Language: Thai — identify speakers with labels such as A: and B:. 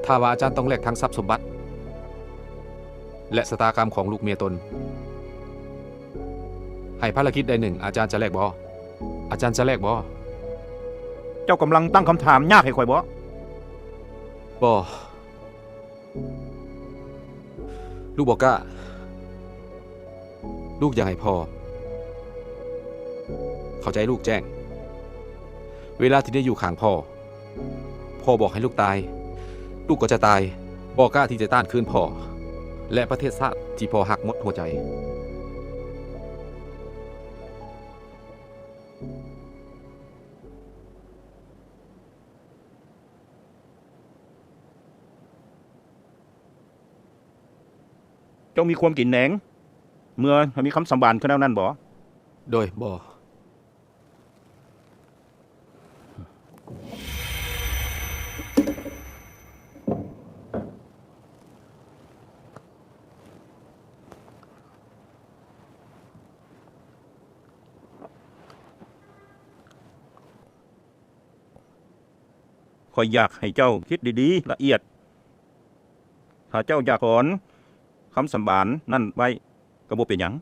A: ถ้าว่าอาจารย์ต้องแลกทั้งทรัพย์สมบัติและชะตากรรมของลูกเมียตนให้ภารกิจใดหนึ่งอาจารย์จะแลกบ่อาจารย์จะแลกบ่
B: เจ้ากำลังตั้งคำถามยากให้ข่อยบ่
A: บ่ลูกบอกกล้าลูกอยากให้พ่อเข้าใจลูกแจ้งเวลาที่ได้อยู่ข้างพ่อบอกให้ลูกตายลูกก็จะตายบอกกล้าที่จะต้านคืนพ่อและประเทศชาติที่พ่อหักหมดหัวใจ
B: เจ้ามีความกินแหนงเมื่อมีคำสัมบานขึ้นแล้วนั่นบ่
A: โดยบ่
B: ข่อยอยากให้เจ้าคิดดีๆละเอียดถ้าเจ้าอยากถอนคำสัมบานนั่นไว้ก็บ่เป็นหยัง